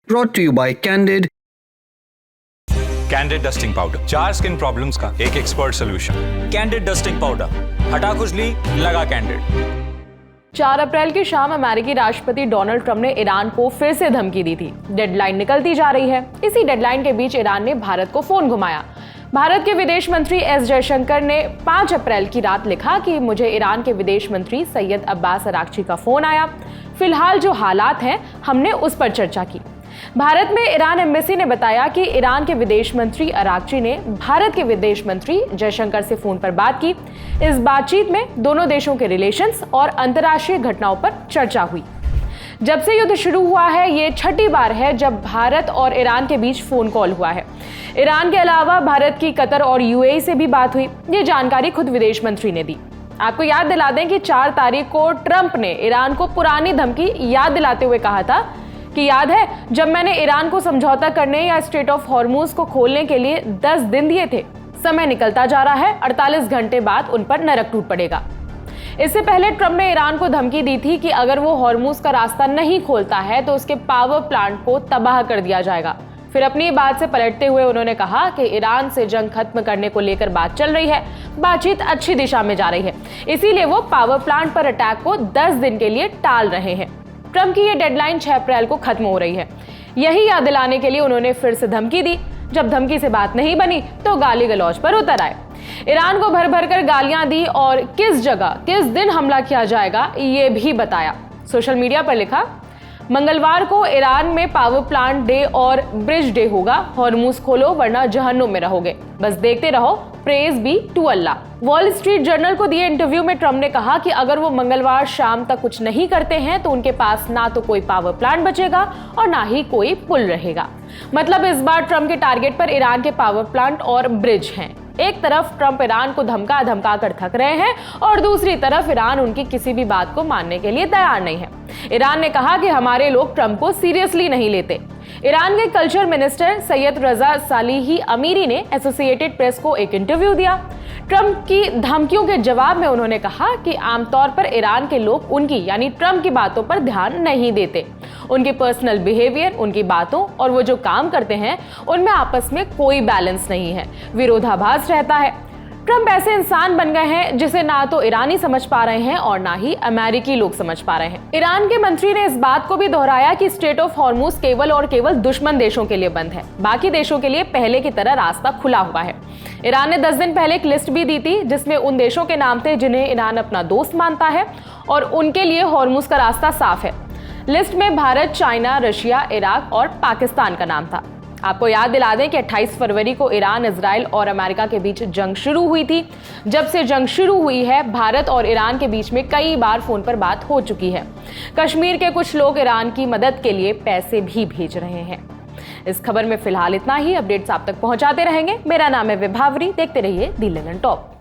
brought to you by Candid. Candid dusting powder, 4 skin problems का एक expert solution. Candid dusting powder, हटा खुजली, लगा कैंडिड। 4 अप्रैल की शाम अमेरिकी राष्ट्रपति डोनाल्ड ट्रंप ने ईरान को फिर से धमकी दी थी। डेडलाइन निकलती जा रही है। इसी डेडलाइन के बीच ईरान ने भारत को फोन घुमाया। भारत के विदेश मंत्री एस जयशंकर ने 5 अप्रैल की रात लिखा कि मुझे ईरान के विदेश मंत्री सैयद अब्बास अरागची का फोन आया। फिलहाल जो हालात हैं, हमने उस पर चर्चा की। भारत में ईरान एम्बेसी ने बताया कि ईरान के विदेश मंत्री अरागची ने भारत के विदेश मंत्री जयशंकर से फोन पर बात की। इस बातचीत में दोनों देशों के रिलेशंस और अंतर्राष्ट्रीय घटनाओं पर चर्चा हुई। जब से युद्ध शुरू हुआ है, ये 6ठी बार है जब भारत और ईरान के बीच फोन कॉल हुआ है। ईरान के अलावा भारत की कतर और यूएई से भी बात हुई। ये जानकारी खुद विदेश मंत्री ने दी। आपको याद दिला दें कि 4 तारीख को ट्रंप ने ईरान को पुरानी धमकी याद दिलाते हुए कहा था कि याद है जब मैंने ईरान को समझौता करने या स्ट्रेट ऑफ हॉर्मुज को खोलने के लिए 10 दिन दिए थे। समय निकलता जा रहा है, 48 घंटे बाद उन पर नरक टूट पड़ेगा। इससे पहले ट्रंप ने ईरान को धमकी दी थी कि अगर वो हॉर्मुज का रास्ता नहीं खोलता है तो उसके पावर प्लांट को तबाह कर दिया जाएगा। फिर अपनी बात से पलटते हुए उन्होंने कहा कि ईरान से जंग खत्म करने को लेकर बात चल रही है, बातचीत अच्छी दिशा में जा रही है, इसीलिए वो पावर प्लांट पर अटैक को 10 दिन के लिए टाल रहे हैं। ट्रंप की ये डेडलाइन 6 अप्रैल को खत्म हो रही है। यही याद दिलाने के लिए उन्होंने फिर से धमकी दी। जब धमकी से बात नहीं बनी तो गाली गलौज पर उतर आए। ईरान को भर भर कर गालियां दी और किस जगह किस दिन हमला किया जाएगा ये भी बताया। सोशल मीडिया पर लिखा, मंगलवार को ईरान में पावर प्लांट डे और ब्रिज डे होगा। हॉर्मुज खोलो वरना जहन्नुम में रहोगे। बस देखते रहो, praise be to Allah. Wall Street Journal को दिए इंटरव्यू में ट्रंप ने कहा कि अगर वो मंगलवार शाम तक कुछ नहीं करते हैं तो उनके पास ना तो कोई पावर प्लांट बचेगा और ना ही कोई पुल रहेगा। मतलब इस बार ट्रंप के टारगेट पर ईरान के पावर प्लांट और ब्रिज हैं। एक तरफ ट्रंप ईरान को धमका धमका कर थक रहे हैं और दूसरी तरफ ईरान उनकी किसी भी बात को मानने के लिए तैयार नहीं है। ईरान ने कहा कि हमारे लोग ट्रंप को सीरियसली नहीं लेते। ईरान के कल्चर मिनिस्टर सैयद रजा सालिही अमीरी ने एसोसिएटेड प्रेस को एक इंटरव्यू दिया। ट्रंप की धमकियों के जवाब में उन्होंने कहा कि आमतौर पर ईरान के लोग उनकी यानी ट्रंप की बातों पर ध्यान नहीं देते। उनकी पर्सनल बिहेवियर, उनकी बातों और वो जो काम करते हैं उनमें आपस में कोई बैलेंस नहीं है, विरोधाभास रहता है। ट्रंप ऐसे इंसान बन गए हैं जिसे ना तो ईरानी समझ पा रहे हैं और ना ही अमेरिकी लोग समझ पा रहे हैं। ईरान के मंत्री ने इस बात को भी दोहराया कि स्ट्रेट ऑफ हॉर्मुज केवल और केवल दुश्मन देशों के लिए बंद है, बाकी देशों के लिए पहले की तरह रास्ता खुला हुआ है। ईरान ने 10 दिन पहले एक लिस्ट भी दी थी जिसमें उन देशों के नाम थे जिन्हें ईरान अपना दोस्त मानता है और उनके लिए हॉर्मुज का रास्ता साफ है। लिस्ट में भारत, चाइना, रशिया, इराक और पाकिस्तान का नाम था। आपको याद दिला दें कि 28 फरवरी को ईरान, इजराइल और अमेरिका के बीच जंग शुरू हुई थी। जब से जंग शुरू हुई है, भारत और ईरान के बीच में कई बार फोन पर बात हो चुकी है। कश्मीर के कुछ लोग ईरान की मदद के लिए पैसे भी भेज रहे हैं। इस खबर में फिलहाल इतना ही। अपडेट्स आप तक पहुंचाते रहेंगे। मेरा नाम है विभावरी। देखते रहिए दी लंदन टॉप।